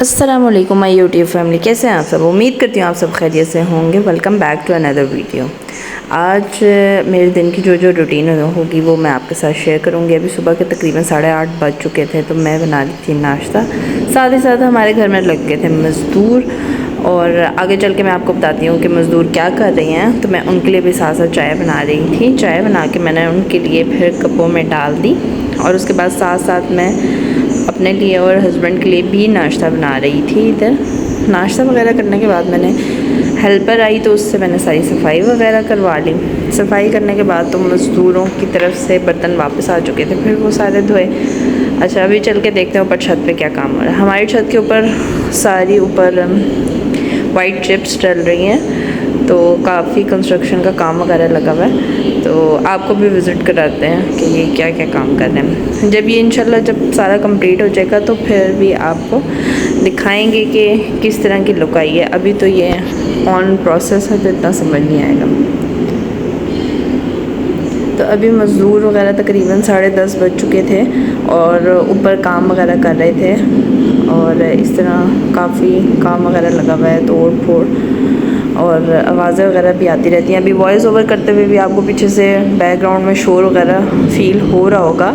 अस्सलामुअलैकुम my YouTube family, कैसे हैं आप सब। उम्मीद करती हूँ आप सब खैरियत से होंगे। Welcome back to another video. आज मेरे दिन की जो रूटीन होगी वो मैं आपके साथ शेयर करूँगी। अभी सुबह के तकरीबन 8:30 बज चुके थे, तो मैं बना रही थी नाश्ता। साथ ही साथ हमारे घर में लग गए थे मज़दूर, और आगे चल के मैं आपको बताती हूँ कि मज़दूर क्या कर रहे हैं। तो मैं उनके लिए भी साथ साथ चाय बना रही थी। चाय बना के मैंने उनके लिए फिर कपों में डाल दी, और उसके बाद साथ साथ मैं अपने लिए और हस्बैंड के लिए भी नाश्ता बना रही थी। इधर नाश्ता वगैरह करने के बाद मैंने हेल्पर आई, तो उससे मैंने सारी सफाई वगैरह करवा ली। सफाई करने के बाद तो मज़दूरों की तरफ से बर्तन वापस आ चुके थे, फिर वो सारे धोए। अच्छा, अभी चल के देखते हैं ऊपर छत पे क्या काम हो रहा है। हमारी छत के ऊपर सारी ऊपर वाइट चिप्स डल रही हैं, तो काफ़ी कंस्ट्रक्शन का काम वगैरह लगा हुआ है। तो आपको भी विज़िट कराते हैं कि ये क्या क्या काम कर रहे हैं। जब ये इंशाल्लाह जब सारा कंप्लीट हो जाएगा तो फिर भी आपको दिखाएंगे कि किस तरह की लुक आई है। अभी तो ये ऑन प्रोसेस है, तो इतना समझ नहीं आएगा। तो अभी मज़दूर वगैरह तकरीबन 10:30 बज चुके थे और ऊपर काम वगैरह कर रहे थे, और इस तरह काफ़ी काम वगैरह लगा हुआ है, तोड़ फोड़ और आवाज़ें वगैरह भी आती रहती हैं। अभी वॉइस ओवर करते हुए भी आपको पीछे से बैकग्राउंड में शोर वगैरह फ़ील हो रहा होगा,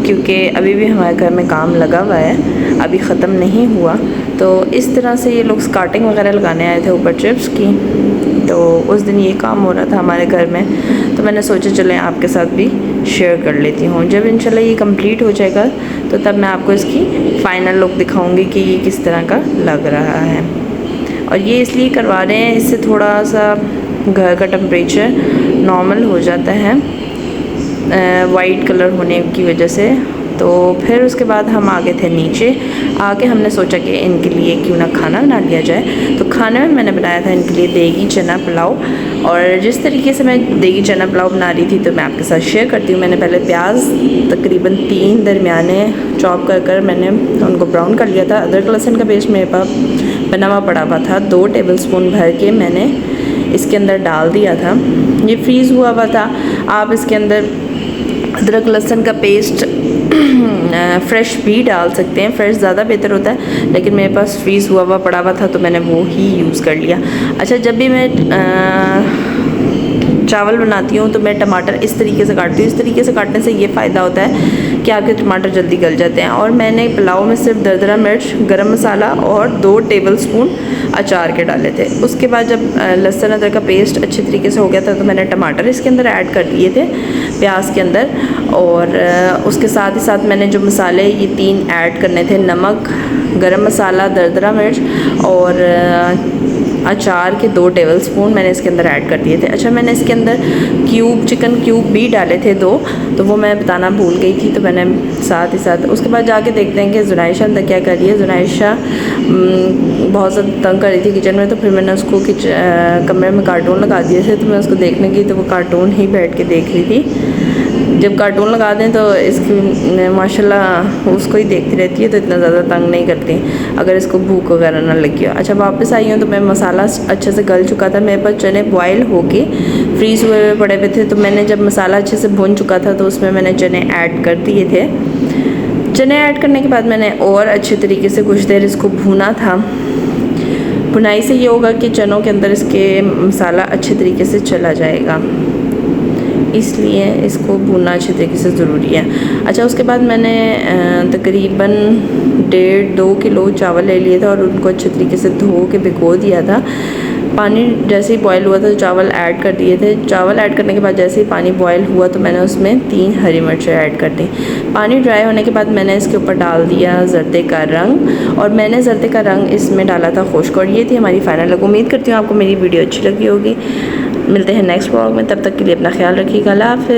क्योंकि अभी भी हमारे घर में काम लगा हुआ है, अभी ख़त्म नहीं हुआ। तो इस तरह से ये लोग स्कार्टिंग वगैरह लगाने आए थे ऊपर चिप्स की। तो उस दिन ये काम हो रहा था हमारे घर में, तो मैंने सोचा चलें आपके साथ भी शेयर कर लेती हूँ। जब इंशाल्लाह ये कंप्लीट हो जाएगा तो तब मैं आपको इसकी फ़ाइनल लुक दिखाऊंगी कि ये किस तरह का लग रहा है। और ये इसलिए करवा रहे हैं, इससे थोड़ा सा घर का टेम्परेचर नॉर्मल हो जाता है वाइट कलर होने की वजह से। तो फिर उसके बाद हम आ गए थे नीचे। आके हमने सोचा कि इनके लिए क्यों ना खाना बना लिया जाए। तो खाने में मैंने बनाया था इनके लिए देगी चना पुलाव। और जिस तरीके से मैं देगी चना पुलाव बना रही थी तो मैं आपके साथ शेयर करती हूँ। मैंने पहले प्याज तकरीबन 3 दरमियाने चॉप कर मैंने उनको ब्राउन कर लिया था। अदरक लहसुन का पेस्ट मेरे पास बना हुआ पड़ा हुआ था, 2 टेबलस्पून भर के मैंने इसके अंदर डाल दिया था। ये फ्रीज़ हुआ हुआ था। आप इसके अंदर अदरक लहसुन का पेस्ट फ़्रेश भी डाल सकते हैं, फ़्रेश ज़्यादा बेहतर होता है, लेकिन मेरे पास फ्रीज़ हुआ हुआ पड़ा हुआ था तो मैंने वो ही यूज़ कर लिया। अच्छा, जब भी मैं चावल बनाती हूँ तो मैं टमाटर इस तरीके से काटती हूँ। इस तरीके से काटने से ये फ़ायदा होता है कि आपके टमाटर जल्दी गल जाते हैं। और मैंने पुलाव में सिर्फ दरदरा मिर्च, गरम मसाला और 2 टेबलस्पून अचार के डाले थे। उसके बाद जब लहसुन अदरक का पेस्ट अच्छे तरीके से हो गया था तो मैंने टमाटर इसके अंदर ऐड कर दिए थे प्याज के अंदर। और उसके साथ ही साथ मैंने जो मसाले ये 3 ऐड करने थे, नमक, गरम मसाला, दरदरा मिर्च और अचार के 2 टेबलस्पून मैंने इसके अंदर ऐड कर दिए थे। अच्छा, मैंने इसके अंदर चिकन क्यूब भी डाले थे 2, तो वो मैं बताना भूल गई थी, तो मैंने साथ ही साथ उसके बाद जाके देखते हैं कि जुनाइशा अंदर क्या कर रही है। जुनाइशा बहुत ज़्यादा तंग कर रही थी किचन में, तो फिर मैंने उसको कमरे में कार्टून लगा दिए थे, तो मैं उसको देखने की तो वो कार्टून ही बैठ के देख रही थी। जब कार्टून लगा दें तो इसकी माशाल्लाह उसको ही देखती रहती है, तो इतना ज़्यादा तंग नहीं करती अगर इसको भूख वगैरह ना लगी हो। अच्छा, वापस आई हूँ तो मैं मसाला अच्छे से गल चुका था। मेरे पास चने बॉयल होके फ्रीज़ हुए हुए पड़े हुए थे, तो मैंने जब मसाला अच्छे से भून चुका था तो उसमें मैंने चने ऐड कर दिए थे। चने ऐड करने के बाद मैंने और अच्छे तरीके से कुछ देर इसको भूना था। भुनाई से ये होगा कि चनों के अंदर इसके मसाला अच्छे तरीके से चला जाएगा, इसलिए इसको भूनना अच्छे तरीके से ज़रूरी है। अच्छा, उसके बाद मैंने तकरीबन 1.5-2 किलो चावल ले लिए थे और उनको अच्छे तरीके से धो के भिगो दिया था। पानी जैसे ही बॉयल हुआ तो चावल ऐड कर दिए थे। चावल ऐड करने के बाद जैसे ही पानी बॉयल हुआ तो मैंने उसमें 3 हरी मिर्चें ऐड कर दी। पानी ड्राई होने के बाद मैंने इसके ऊपर डाल दिया जर्दे का रंग, और मैंने जर्दे का रंग इसमें डाला था खुश्क। और ये थी हमारी फाइनल लुक। उम्मीद करती हूँ आपको मेरी वीडियो अच्छी लगी होगी। मिलते हैं नेक्स्ट व्लॉग में, तब तक के लिए अपना ख्याल रखिएगा। अल्लाह हाफ़िज़।